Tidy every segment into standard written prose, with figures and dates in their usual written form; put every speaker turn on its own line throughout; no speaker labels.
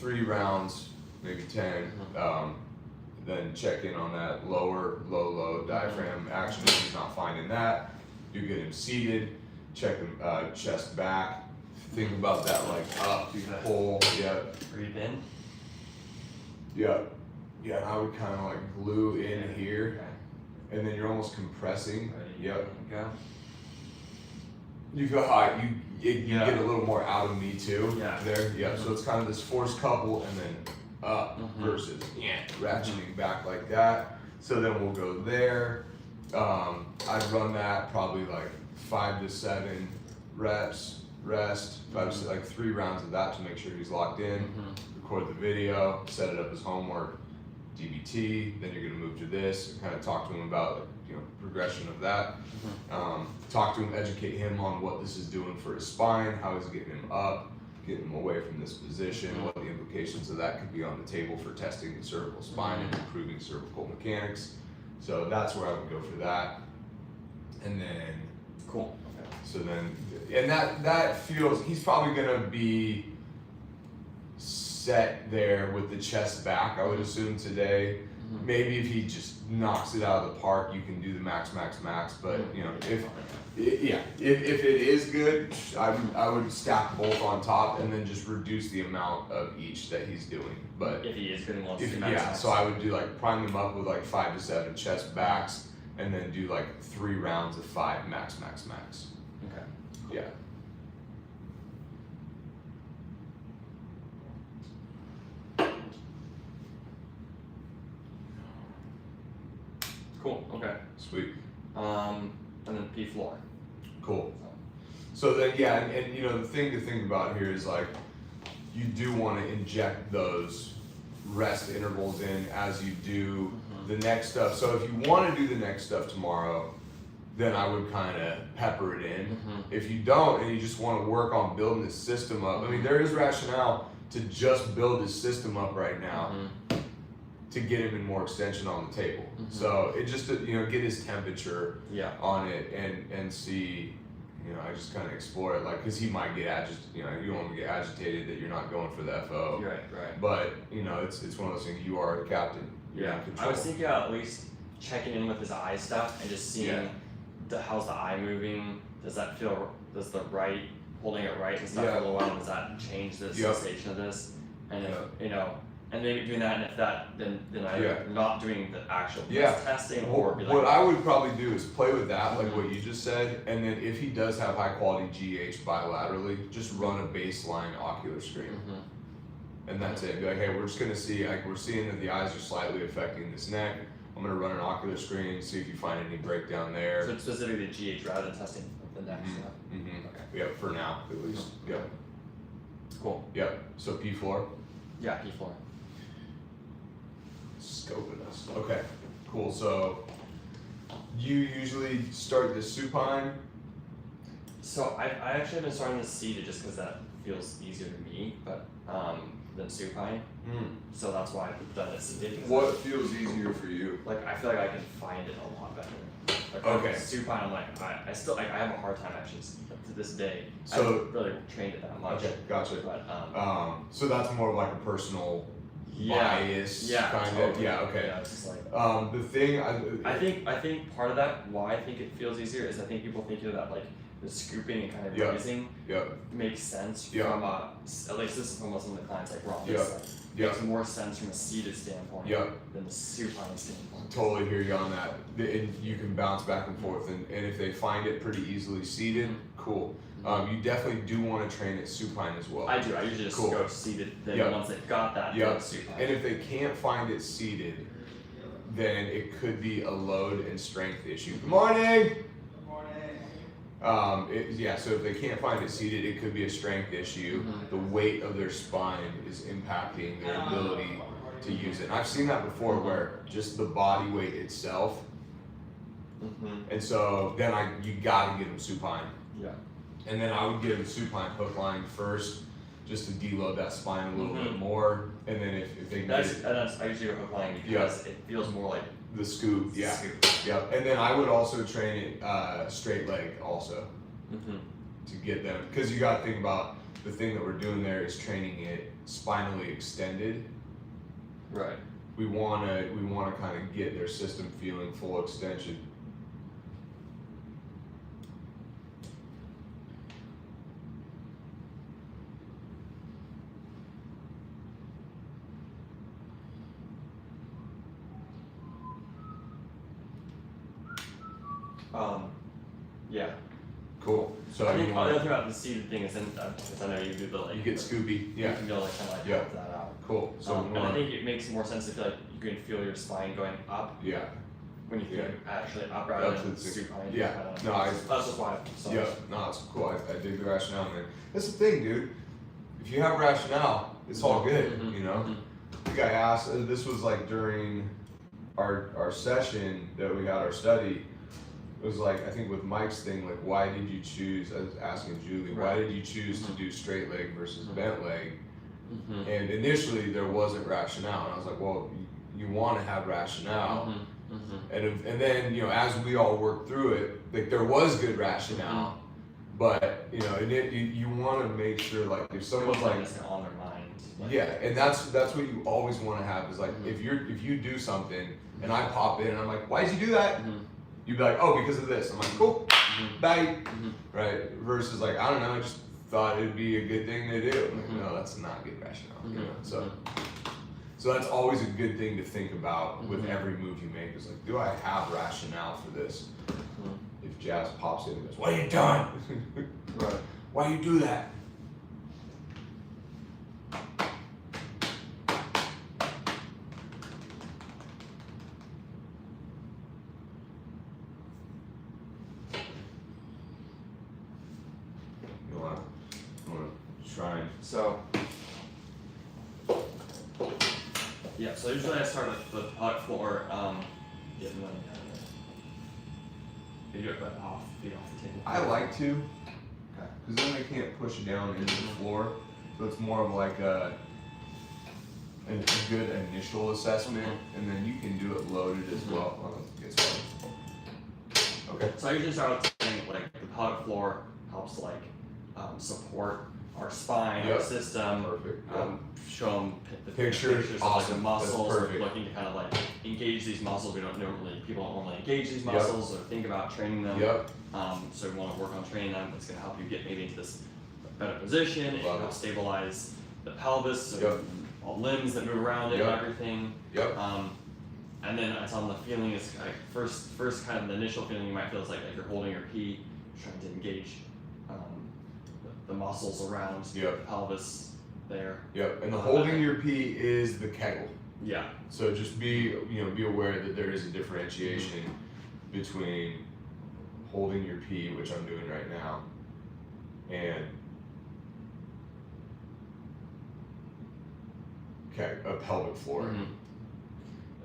3 rounds, maybe 10. Then check in on that low diaphragm action. If he's not finding that, you get him seated, check him chest back. Think about that like up, pull,
Breathe in.
Yeah, and I would kind of like glue in here, and then you're almost compressing.
Ready, go.
You feel high. You get a little more out of me too. There. So it's kind of this forced couple, and then up versus ratcheting back like that. So then we'll go there. I'd run that probably like 5 to 7 reps, rest, 5 to 6, like 3 rounds of that to make sure he's locked in. Record the video, set it up as homework, DBT. Then you're gonna move to this and kind of talk to him about progression of that. Talk to him, educate him on what this is doing for his spine, how he's getting him up, getting him away from this position, what the implications of that could be on the table for testing the cervical spine and improving cervical mechanics. So that's where I would go for that. And then,
cool.
So then, and that feels, he's probably gonna be set there with the chest back, I would assume today. Maybe if he just knocks it out of the park, you can do the max, but if it is good, I would stack both on top and then just reduce the amount of each that he's doing. But
if he is good and wants to do max.
So I would do like prime him up with like 5 to 7 chest backs, and then do like 3 rounds of 5 max.
Okay.
Yeah.
Cool. Okay.
Sweet.
And then P floor.
Cool. So then, and the thing to think about here is like, you do want to inject those rest intervals in as you do the next stuff. So if you want to do the next stuff tomorrow, then I would kind of pepper it in. If you don't, and you just want to work on building this system up, I mean, there is rationale to just build this system up right now to get him in more extension on the table. So it just, get his temperature on it and see, I just kind of explore it, like, because he might get agitated, you don't want to get agitated that you're not going for the FO.
Right.
But, it's one of those things, you are the captain. You're in control.
I was thinking at least checking in with his eye stuff and just seeing how's the eye moving, does the right, holding it right and stuff for a little while, does that change the sensation of this? And if, and maybe doing that, and if that, then I'm not doing the actual testing or be like,
what I would probably do is play with that, like what you just said, and then if he does have high quality GH bilaterally, just run a baseline ocular screen. And that's it. Be like, hey, we're just gonna see, like, we're seeing that the eyes are slightly affecting this neck. I'm gonna run an ocular screen, see if you find any breakdown there.
So it's specifically the GH rather than testing the neck stuff. Okay.
Yeah, for now, at least. Yep.
Cool.
Yep. So P floor.
Yeah, P floor.
Scoping us. Okay, cool. So you usually start the supine.
So I actually have been starting to seated just because that feels easier to me, but than supine. So that's why I've done it seated.
What feels easier for you?
Like I feel like I can find it a lot better. Like,
okay.
Supine, I'm like I still like I have a hard time actually to this day.
So
I haven't really trained it that much.
Okay, gotcha.
But
so that's more of like a personal bias kind of. Yeah. Okay.
Yeah, it's just like
the thing
I think part of that why I think it feels easier is I think people think of that like the scooping and kind of raising makes sense from at least this is from some of the clients like Rob. Makes more sense from a seated standpoint than the supine standpoint.
Totally hear you on that. And you can bounce back and forth, and if they find it pretty easily seated, cool. You definitely do want to train it supine as well.
I do. I usually just go seated. Then once they've got that, go supine.
And if they can't find it seated, then it could be a load and strength issue. Good morning. So if they can't find it seated, it could be a strength issue. The weight of their spine is impacting their ability to use it. And I've seen that before where just the body weight itself. And so then you gotta get them supine. And then I would give them supine hook line first, just to deload that spine a little bit more. And then if they
that's I usually do hook line because it feels more like
the scoop. Yep. And then I would also train it straight leg also to get them, because you got to think about the thing that we're doing there is training it spinally extended.
Right.
We wanna kind of get their system feeling full extension.
Yeah.
Cool. So
I think the other thing about the seated thing is, because I know you do the like.
you get Scooby. Yeah.
You can go like kind of like
Yeah.
help that out.
Cool. So
And I think it makes more sense to feel like you can feel your spine going up
yeah.
when you feel
Yeah.
actually up rather
Up to
than
the six-
supine.
yeah.
I don't
No,
know.
I-
That's just why. So
Yeah, no, it's cool. I dig the rationale, man. That's the thing, dude. If you have rationale, it's all good,
Mhm,
you know?
mhm.
I think I asked, this was like during our session that we had our study. It was like, I think with Mike's thing, like, why did you choose, I was asking Julie, why
Right.
did you choose to do straight leg versus bent leg?
Mhm.
And initially there wasn't rationale. And I was like, well, you want to have rationale.
Mhm, mhm.
And then, you know, as we all worked through it, like there was good rationale, but you know, you want to make sure, like, if someone's like,
It's on their mind. Like,
yeah, and that's what you always want to have is like,
Mhm.
if you do something and I pop in and I'm like, why did you do that?
Mhm,
You'd be like, oh, because of this. I'm like, cool,
mhm,
bye,
mhm.
right? Versus like, I don't know, I just thought it'd be a good thing to do. Like,
Mhm.
no, that's not good rationale, you know.
Mhm,
So that's always a good thing to think about with
Mhm.
every move you make. Is like, do I have rationale for this?
Mhm.
If Jazz pops in and goes, what are you doing?
Right.
Why you do that? You wanna try and
So, yeah, so usually I start with the pelvic floor, getting them, you do it but off, feet off the table.
I like to,
Okay.
because then they can't push it down into the floor. So it's more of like a good initial assessment, and then you can do it loaded as well. Well, it gets fun. Okay.
So I usually start with saying like the pelvic floor helps like support our spine,
Yep.
our system.
Perfect.
Show them the
Picture,
pictures of like the
awesome. That's
muscles. We're
perfect.
looking to kind of like engage these muscles. People don't normally engage these
Yep.
muscles or think about training them.
Yep.
So we want to work on training them. It's going to help you get maybe into this better position. It can
Love
help
it.
stabilize the pelvis, so
Yep.
all limbs that move around it
Yep.
and everything.
Yep.
And then I tell them the feeling is like first kind of the initial feeling you might feel is like you're holding your pee, trying to engage the muscles around
Yep.
the pelvis there.
Yep. And the holding your pee is the Kegel.
Yeah.
So just be aware that there is a differentiation between holding your pee, which I'm doing right now, and a pelvic floor.
Mhm.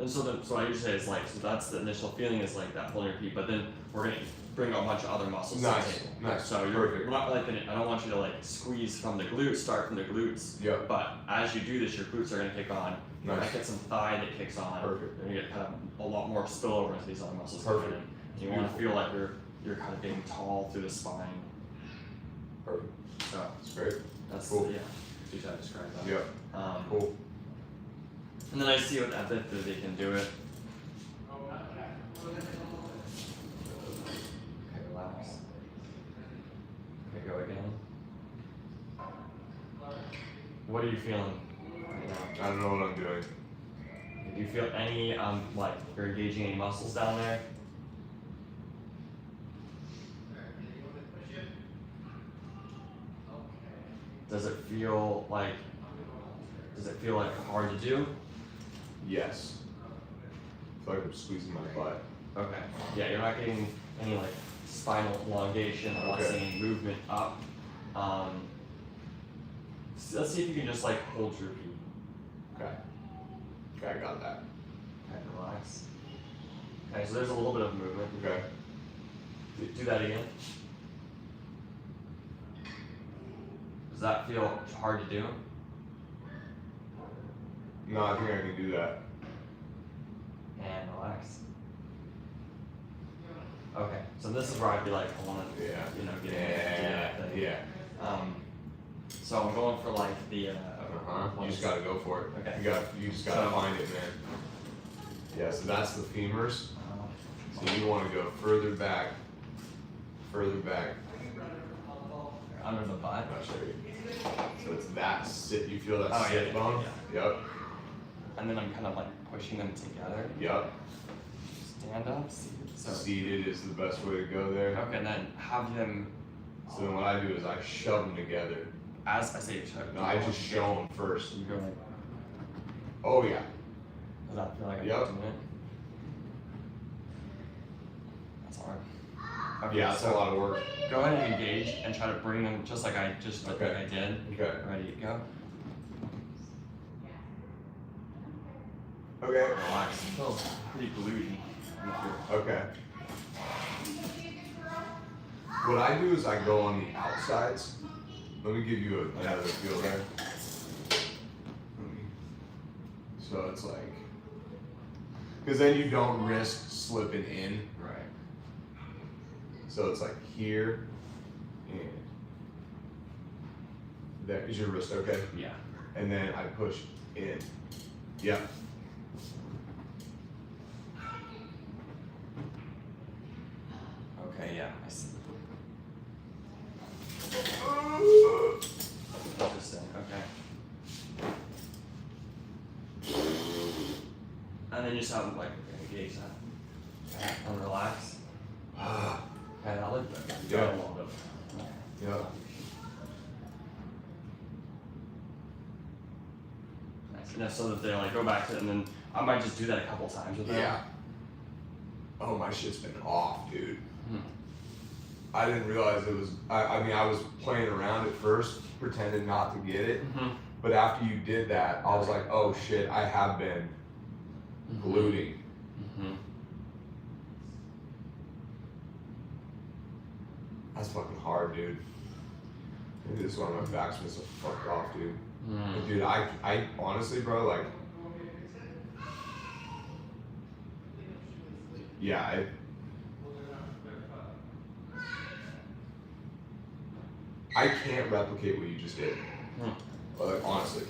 And so I usually say is like, so that's the initial feeling is like that holding your pee, but then we're gonna bring a bunch of other muscles to
Nice,
the table.
nice,
So
perfect.
we're not like I don't want you to like squeeze from the glutes, start from the glutes.
Yep.
But as you do this, your glutes are gonna kick on. You
Nice.
might get some thigh that kicks on.
Perfect.
And you get kind of a lot more spillover into these other muscles.
Perfect.
And you want to feel like you're kind of getting tall through the spine.
Perfect.
So
That's great.
that's
Cool.
yeah. That's how I describe that.
Yep. Cool.
And then I see what that they can do it. Okay, relax. Okay, go again. What are you feeling right now?
I don't know what I'm doing.
Do you feel any like you're engaging any muscles down there? Does it feel like hard to do?
Yes. I feel like I'm squeezing my butt.
Okay. Yeah, you're not getting any like spinal elongation. I'm not
Okay.
seeing any movement up. Let's see if you can just like hold your feet.
Okay. Okay, I got that.
Okay, relax. Okay, so there's a little bit of movement.
Okay.
Do that again. Does that feel hard to do?
No, I think I can do that.
And relax. Okay, so this is where I'd be like, I want to,
Yeah.
get into that thing.
Yeah.
So I'm going for like the.
You just gotta go for it.
Okay.
You just gotta find it, man. Yeah, so that's the femurs. So you want to go further back. Further back.
Under the butt.
I'll show you. So it's that sit. You feel that
Oh,
sit
yeah,
bone?
yeah.
Yep.
And then I'm kind of like pushing them together.
Yep.
Stand up. Seated. So.
Seated is the best way to go there.
Okay, and then have them.
So then what I do is I shove them together.
As I say, shove.
No, I just show them first.
You go like.
Oh yeah.
Does that feel like I'm
Yep.
doing it? That's hard. Okay,
Yeah, that's a lot of work.
Go ahead and engage and try to bring them just like I just like I did.
Okay.
Ready, go.
Okay.
Relax. It feels pretty gluey.
Okay. What I do is I go on the outsides. Let me give you another feel there. So it's like, because then you don't risk slipping in.
Right.
So it's like here and there. Is your wrist okay?
Yeah.
And then I push in. Yeah.
Okay, yeah, I see. Interesting, okay. And then you just have them like engage that. And relax. Okay, that looked good.
Yeah.
A little bit.
Yeah.
Nice. And so that they like go back to it, and then I might just do that a couple times with them.
Yeah. Oh, my shit's been off, dude.
Hmm.
I didn't realize it was. I mean, I was playing around at first, pretending not to get it.
Mm-hmm.
But after you did that, I was like, oh shit, I have been glooting.
Mm-hmm.
That's fucking hard, dude. Maybe this is why my back's been so fucked off, dude. But dude, I honestly, bro, like, yeah, I can't replicate what you just did. Like, honestly.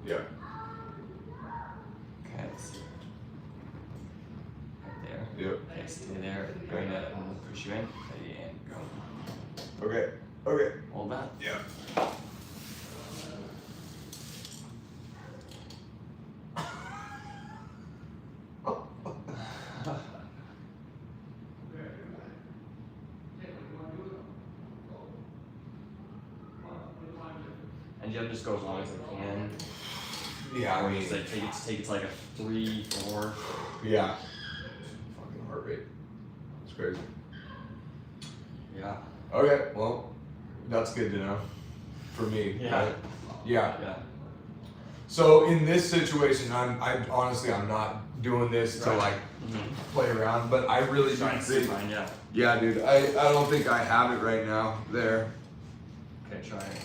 Yeah.
Okay, let's see. Right there.
Yep.
Okay, stay there. Bring it and we'll push you in. Ready and go.
Okay. Okay.
Hold that.
Yeah.
And you have to just go as long as I can.
Yeah, I
Or
mean,
just like take it to like a 3, 4.
yeah. Fucking heart rate. It's crazy.
Yeah.
Okay, well, that's good to know. For me.
Yeah.
Right? Yeah.
Yeah.
So in this situation, I honestly, I'm not doing this to
Right.
like play around, but I really do
Trying to see
think,
mine, yeah.
yeah, dude, I don't think I have it right now. There.
Okay, try it.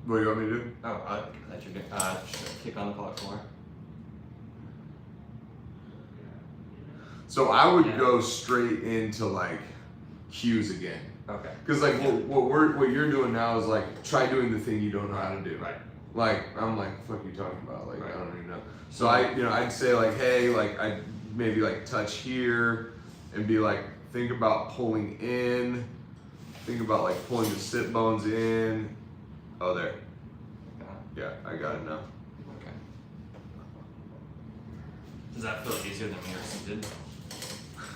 What do you want me to do?
Oh, I thought you were gonna kick on the pellet floor.
So I would
Yeah.
go straight into like cues again.
Okay.
Cause like what you're doing now is like try doing the thing you don't know how to do.
Right.
Like I'm like, fuck you talking about? Like
Right.
I don't even know. So I'd say like, hey, like I'd maybe like touch here and be like, think about pulling in. Think about like pulling the sit bones in. Oh, there. Yeah, I got it now.
Okay. Does that feel easier than when you're seated?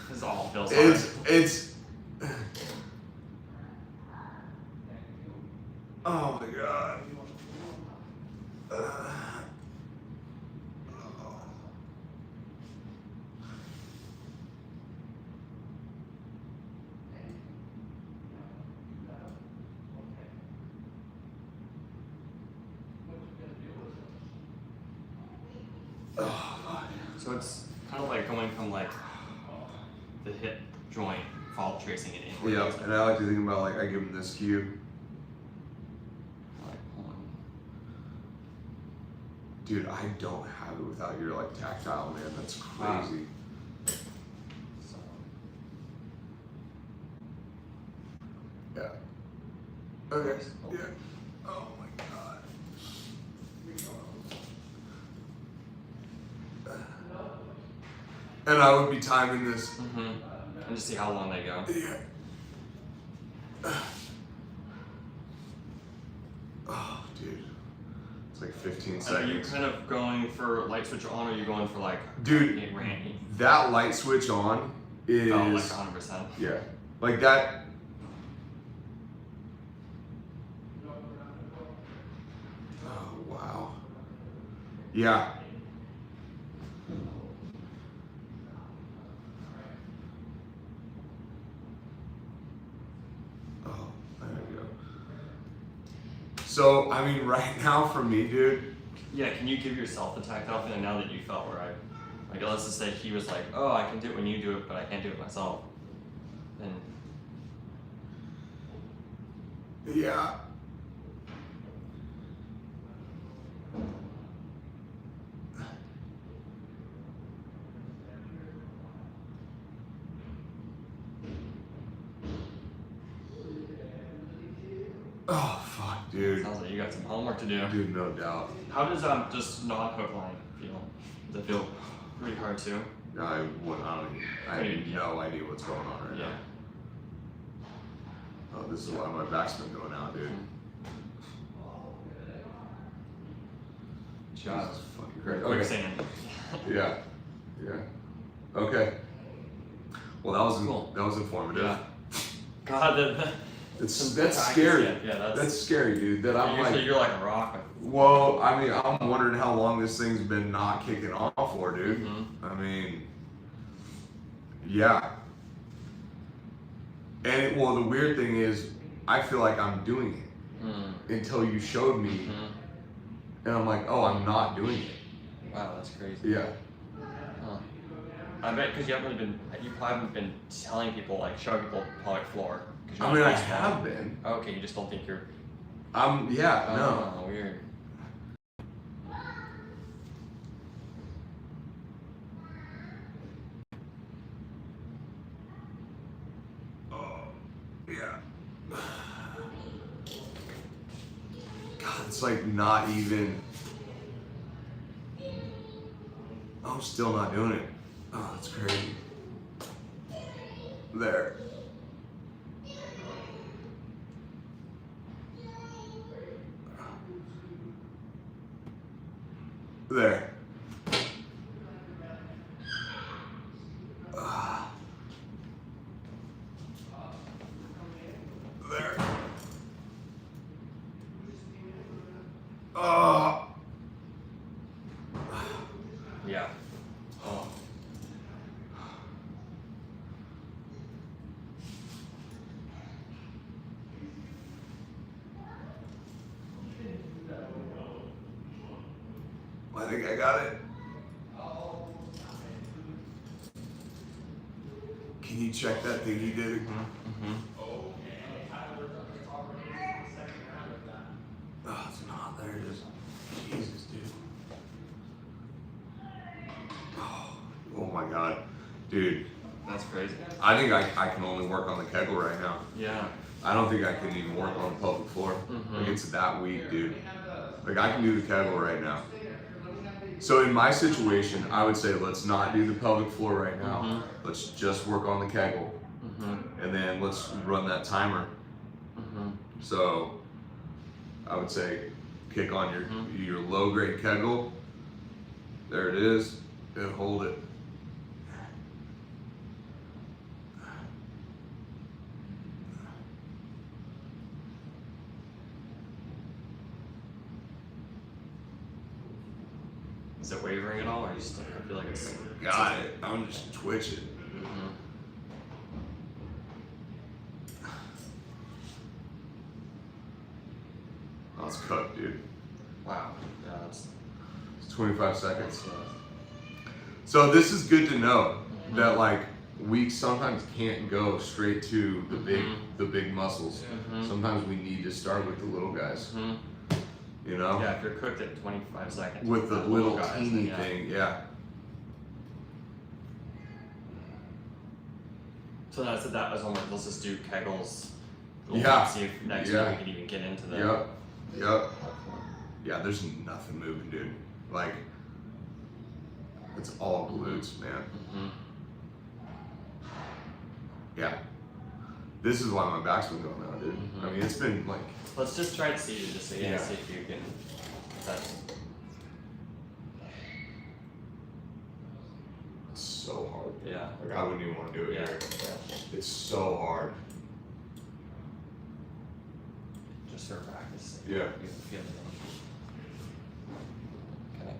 This all feels hard.
It's. Oh my god.
So it's kind of like going from like the hip joint, fall tracing it in.
Yeah, and I like to think about like I give him this cue.
Like pulling.
Dude, I don't have it without your like tactile, man. That's crazy.
So.
Okay. Yeah. Oh my god. And I would be timing this.
And just see how long they go.
Yeah. Oh, dude. It's like 15
And
seconds.
are you kind of going for light switch on, or are you going for like
Dude,
Randy?
that light switch on is.
Oh, like 100%.
Yeah. Like that. Oh, wow. Yeah. Oh, there we go. So, I mean, right now for me, dude.
Yeah, can you give yourself the tactile feeling now that you felt where like let's just say he was like, oh, I can do it when you do it, but I can't do it myself. Then
Yeah. Oh, fuck, dude.
sounds like you got some homework to do.
Dude, no doubt.
How does just not hook line feel? Does it feel pretty hard too?
I have no idea what's going on right now. Oh, this is why my back's been going out, dude.
Job.
Jesus fucking great.
Quick
Okay.
sand.
Yeah. Yeah. Okay. Well, that was
Cool.
that was informative.
Yeah. God,
That's
practice,
scary.
yeah,
That's scary, dude. That I'm
usually
like,
you're like a rock.
well, I mean, I'm wondering how long this thing's been not kicking off for, dude. I mean, yeah. And well, the weird thing is, I feel like I'm doing it until you showed me, and I'm like, oh, I'm not doing it.
Wow, that's crazy.
Yeah.
Huh. I bet because you probably haven't been telling people, like showing people pelvic floor.
I mean, I have been.
Okay, you just don't think you're.
Yeah, no.
Oh, weird.
Oh, yeah. God, it's like not even. I'm still not doing it. Oh, that's crazy. There. There. There.
Yeah. Oh.
I think I got it. Can you check that thing you did? Oh, it's not. There it is. Jesus, dude. Oh my god. Dude.
That's crazy.
I think I can only work on the Kegel right now.
Yeah.
I don't think I can even work on the pelvic floor. Like, it's that weak, dude. Like, I can do the Kegel right now. So in my situation, I would say let's not do the pelvic floor right now. Let's just work on the Kegel. And then let's run that timer. So I would say kick on your low grade Kegel. There it is. And hold it.
Is it wavering at all, or you still feel like it's?
Got it. I'm just twitching. Oh, it's cooked, dude.
Wow. Yeah, that's.
It's 25 seconds. So this is good to know that like we sometimes can't go straight to the big muscles. Sometimes we need to start with the little guys. You know?
Yeah, if you're cooked at 25 seconds.
With the little
guys,
teeny
then,
thing, yeah.
So that was almost, let's just do Kegels,
Yeah.
See if next
Yeah.
week we can even get into that.
Yep. Yeah, there's nothing moving, dude. Like, it's all glutes, man.
Mm-hmm.
Yeah. This is why my back's been going out, dude.
Mm-hmm.
I mean, it's been like.
Let's just try to see it just again,
Yeah.
see if you can. That's
It's so hard.
yeah.
Like, I wouldn't even want to do it
Yeah.
here.
Yeah.
It's so hard.
Just for practice.
Yeah.
You can feel it. Okay.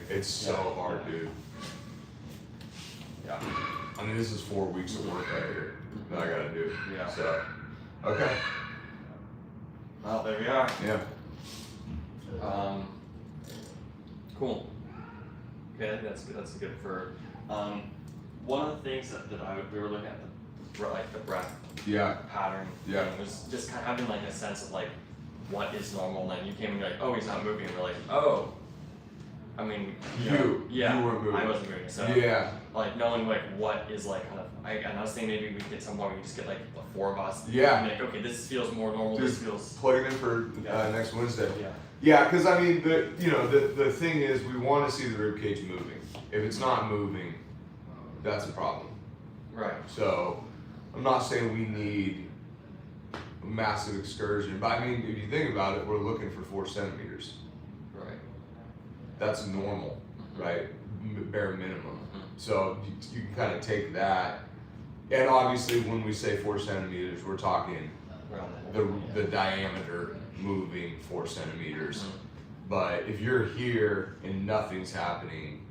It's so
Yeah.
hard, dude.
Yeah.
I mean, this is 4 weeks of work right here that I gotta do.
Yeah.
So, okay.
Well, there we are.
Yeah.
Cool. Okay, I think that's good for. One of the things that we were looking at the breath
Yeah.
pattern
Yeah.
thing was just kind of having like a sense of like what is normal. And then you came and you're like, oh, he's not moving. And we're like, oh. I mean, yeah,
you weren't moving.
I wasn't moving. So
Yeah.
like knowing like what is like kind of, and I was thinking maybe we could get somewhere we just get like the 4 of us.
Yeah.
And like, okay, this feels more normal.
Dude,
This feels.
Plug it in for
Yeah.
next Wednesday.
Yeah.
Yeah, because I mean, the thing is, we want to see the rib cage moving. If it's not moving, that's a problem.
Right.
So, I'm not saying we need a massive excursion, but I mean, if you think about it, we're looking for 4 centimeters.
Right.
That's normal, right? Bare minimum.
Mhm.
So you can kind of take that, and obviously, when we say 4 centimeters, we're talking
Around
the diameter moving 4 centimeters.
Mhm.
But if you're here and nothing's happening,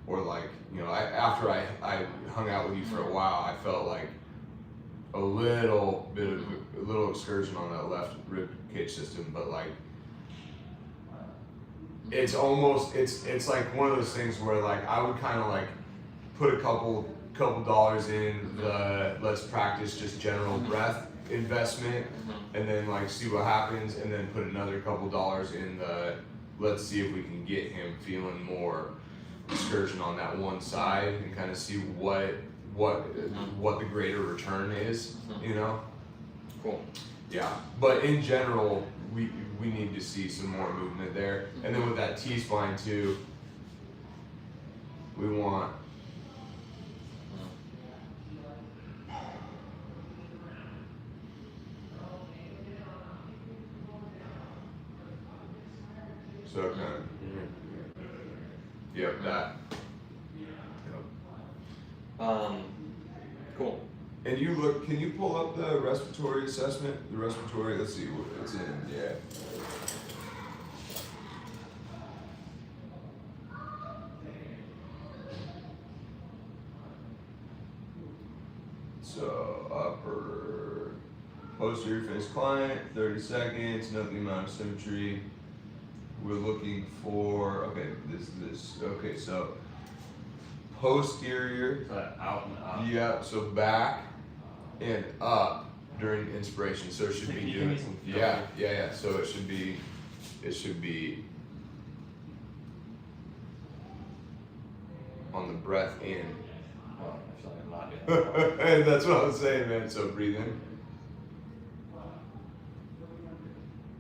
or like, after I hung out with you for a while, I felt like a little excursion on that left rib cage system, but like it's almost it's like one of those things where like I would kind of like put a couple dollars in the let's practice just general breath investment, and then like see what happens, and then put another couple dollars in the let's see if we can get him feeling more excursion on that one side, and kind of see what the greater return is,
Cool.
Yeah, but in general, we need to see some more movement there, and then with that T-spine too, we want. So kind of, yep, that. Yep.
Cool.
And can you pull up the respiratory assessment? The respiratory, let's see what it's in, yeah. So, upper posterior face client, 30 seconds, note the amount of symmetry. We're looking for, okay, so posterior.
So out and up.
Yeah, so back and up during inspiration. So it should
Can
be
you give
doing,
me some feel?
yeah. So it should be on the breath in.
Oh, I feel like I'm not doing that.
And that's what I was saying, man. So breathe in.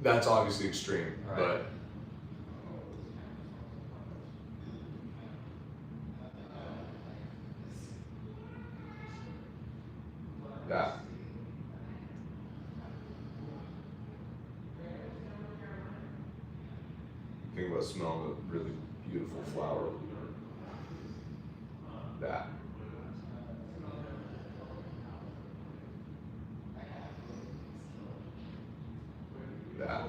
That's obviously extreme,
Right.
but that. Think about smelling a really beautiful flower. That. That.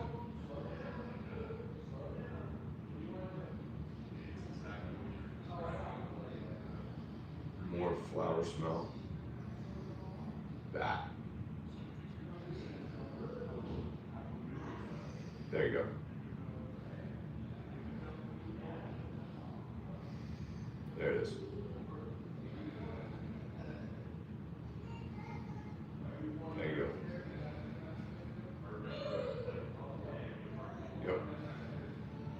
More flower smell. That. There you go. There it is. There you go. Yep.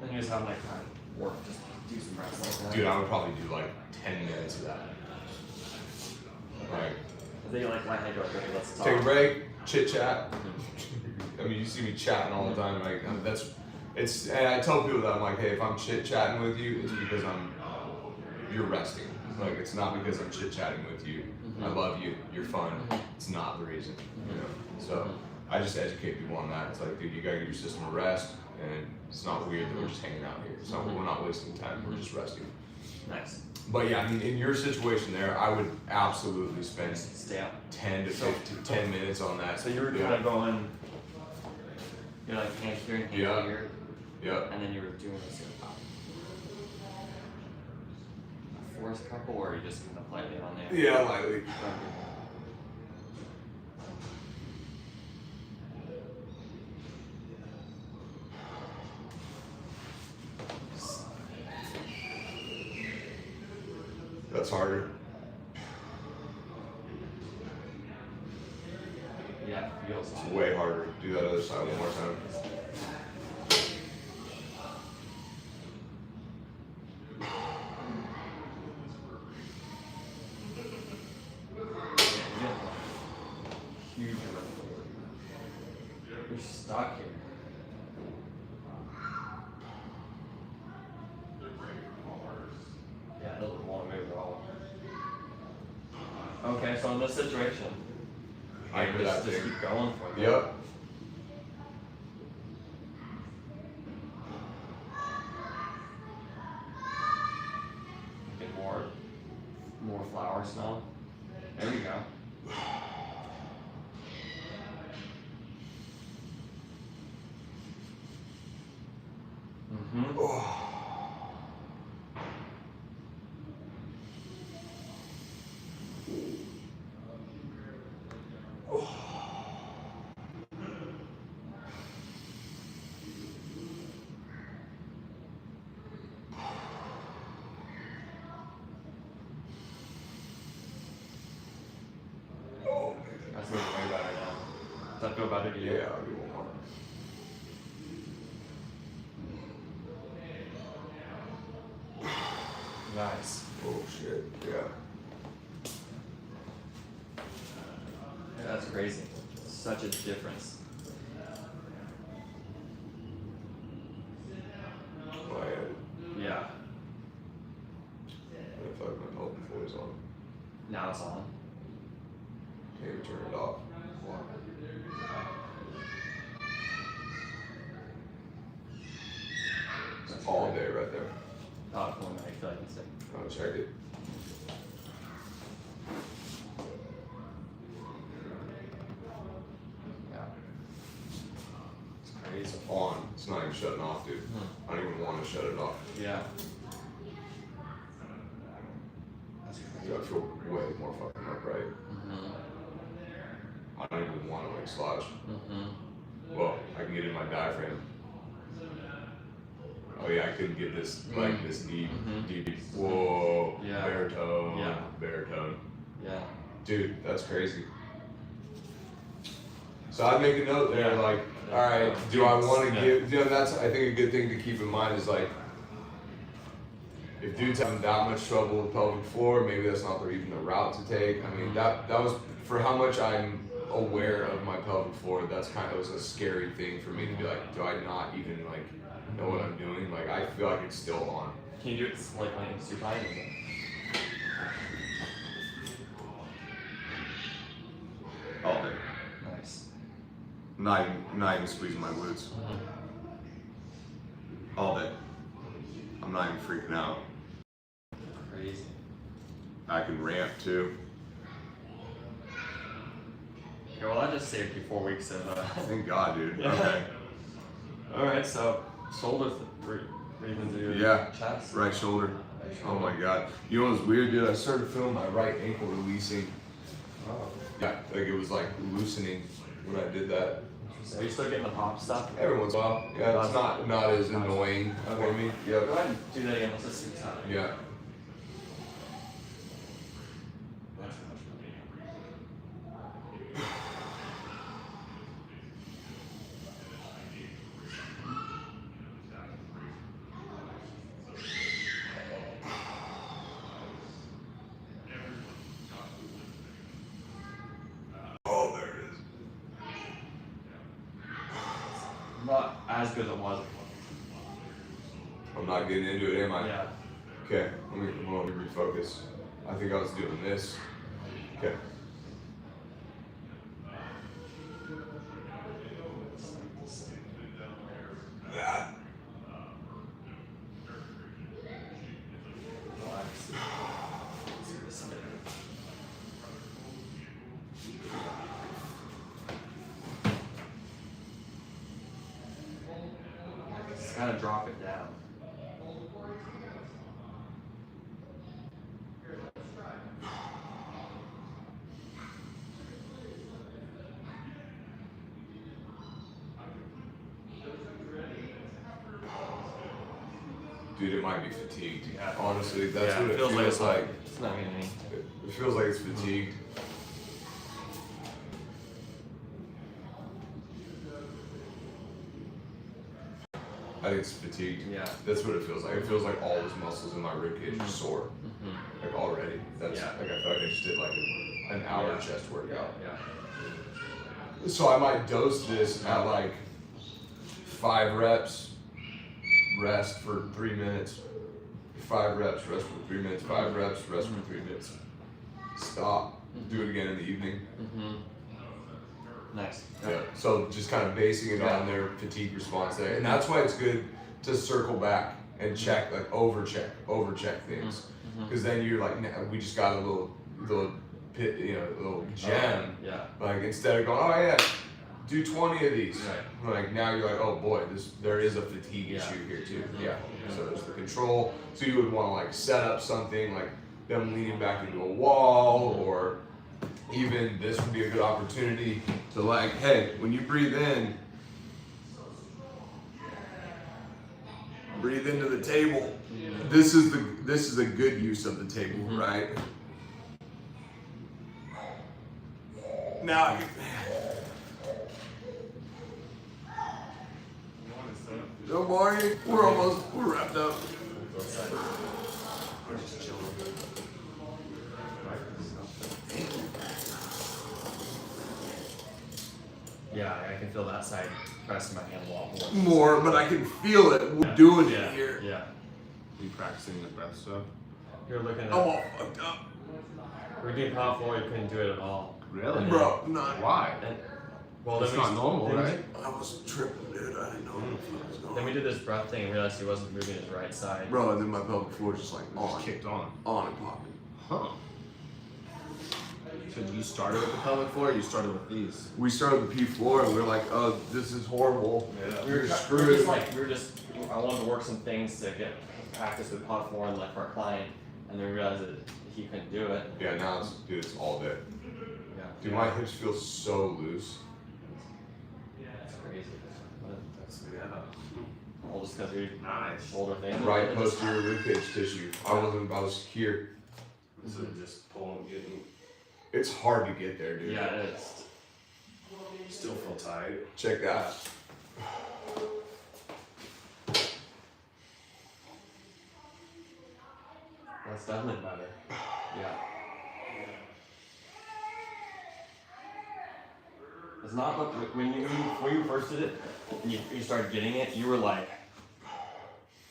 Then you just have like time to work, just do some reps like that.
Dude, I would probably do like 10 minutes of that.
They like my head go, okay, let's talk.
Take a break, chit chat. I mean, you see me chatting all the time. Like and I tell people that I'm like, hey, if I'm chit chatting with you, it's because you're resting. Like, it's not because I'm chit chatting with you. I love you. You're fun. It's not the reason. You know. So I just educate people on that. It's like, dude, you gotta give your system a rest, and it's not weird that we're just hanging out here. It's not we're not wasting time. We're just resting.
Nice.
But yeah, I mean, in your situation there, I would absolutely spend
Stay up.
10 to 10 minutes on that.
So you were kind of going, you're like hand here and hand here.
Yep.
And then you were doing this a forced couple, or you just kind of lightly on there?
Yeah, lightly.
Okay.
That's harder.
Yeah, feels
It's way harder. Do that other side one more time.
Huge amount of forward. You're stuck here. Yeah, it doesn't want to move at all. Okay, so in this situation,
I
you
do that
just
thing.
keep going for it.
Yep.
Get more flower smell. There you go. Mm-hmm.
Oh.
That's looking way better now. Does that feel better to you?
Yeah, I'll do one more.
Nice.
Oh shit. Yeah.
That's crazy. Such a difference.
Oh, yeah.
Yeah.
I feel like my pelvic floor is on.
Now it's on.
Can't even turn it off. It's all day right there.
Oh, cool. I feel like it's sick.
I'll check it.
Yeah. It's crazy.
It's on. It's not even shutting off, dude. I don't even want to shut it off.
Yeah. That's
Dude, I feel way more fucking upright.
Mm-hmm.
I don't even want to like slouch.
Mm-hmm.
Well, I can get in my diaphragm. Oh yeah, I couldn't get this like this deep. Whoa.
Yeah.
Baritone.
Yeah.
Baritone.
Yeah.
Dude, that's crazy. So I'd make a note there, like, all right, do I want to give? You know, that's I think a good thing to keep in mind is like, if dude's having that much trouble with pelvic floor, maybe that's not even the route to take. I mean, that was for how much I'm aware of my pelvic floor. That's kind of was a scary thing for me to be like, do I not even like know what I'm doing? Like, I feel like it's still on.
Can you do it like when it's supine?
All day.
Nice.
Not even squeezing my glutes. All day. I'm not even freaking out.
Crazy.
I can ramp too.
Okay, well, I just saved you 4 weeks of.
Thank God, dude.
Yeah.
Okay.
All right, so shoulder breathing through
Yeah.
chest.
Right shoulder. Oh my God. You know what's weird, dude? I started feeling my right ankle releasing.
Oh.
Yeah, like it was like loosening when I did that.
Are you still getting the pop stuff?
Every once in a while. Yeah, it's not as annoying for me.
Go
Yeah.
ahead and do that again. Let's just see time.
Yeah.
Not as good as it was.
I'm not getting into it, am I?
Yeah.
Okay, let me refocus. I think I was doing this. Okay. That.
Just kind of drop it down.
Dude, it might be fatigued.
Yeah.
Honestly, that's what it
feels
feels like.
It's not getting any.
It feels like it's fatigued. I think it's fatigued.
Yeah.
That's what it feels like. It feels like all those muscles in my ribcage are sore.
Mm-hmm.
Like already. That's
Yeah.
like I feel like I just did like an hour
Yeah.
chest workout.
Yeah.
So I might dose this at like 5 reps, rest for 3 minutes. 5 reps, rest for 3 minutes. 5 reps, rest for 3 minutes. Stop. Do it again in the evening.
Mm-hmm. Nice.
Yeah. So just kind of basing it on their fatigue response there, and that's why it's good to circle back and check, like overcheck things, because then you're like, nah, we just got a little pit, little gem.
Yeah.
Like instead of going, oh yeah, do 20 of these.
Right.
Like now you're like, oh boy, there is a fatigue
Yeah.
issue here too.
Mhm.
Yeah. So there's the control. So you would want to like set up something like them leaning back into a wall, or even this would be a good opportunity to like, hey, when you breathe in, breathe into the table. This is a good use of the table, right? Now I can. Good morning. We're wrapped up. We're just chilling.
Yeah, I can feel that side pressing my hand a lot
More, but I can feel it doing it here.
Yeah.
Are you practicing the breath stuff?
You're looking at.
I'm all fucked up.
We're doing power floor, you couldn't do it at all.
Really?
Bro, not.
Why?
And, well,
It's
then we
not normal,
then we-
right?
I was tripping, dude. I didn't know what the fuck was going on.
Then we did this breath thing and realized he wasn't moving his right side.
Bro, and then my pelvic floor is just like
Just
on,
kicked on.
on and popping.
Huh. So you started with the pelvic floor, or you started with these?
We started the P floor and we were like, oh, this is horrible.
Yeah.
We were
screwed.
just I wanted to work some things to get practice with power floor and like for our client, and then we realized that he couldn't do it.
Yeah, now it's all day.
Yeah.
Dude, my hips feel so loose.
It's crazy. But
That's, yeah.
all just because we
Nice.
shoulder thing.
Right posterior ribcage tissue. I was here.
So just pulling, getting,
It's hard to get there, dude.
Yeah, it is.
still feel tight.
Check that.
That's definitely better. Yeah. It's not like when you first did it, and you started getting it, you were like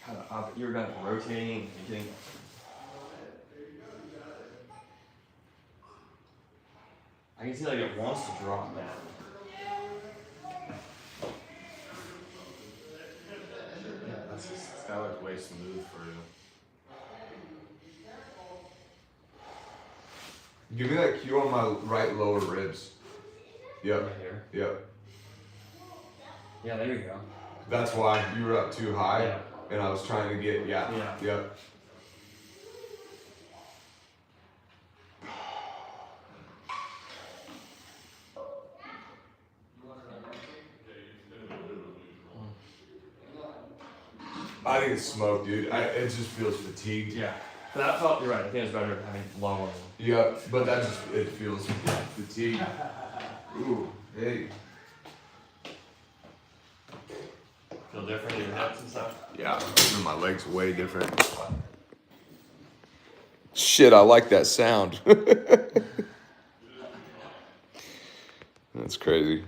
kind of up, you were kind of rotating and getting. I can see like it wants to drop down.
Yeah, that's just, it's gotta look way smooth for you.
Give me that cue on my right lower ribs. Yep.
Right here.
Yep.
Yeah, there you go.
That's why you were up too high,
Yeah.
and I was trying to get
Yeah.
Yep. I think it's smoke, dude. It just feels fatigued.
Yeah. But that felt. You're right. I think it's better having lower.
Yeah, but that just it feels fatigued. Ooh, hey.
Feel different in your hips and stuff.
Yeah, my legs way different. Shit, I like that sound. That's crazy.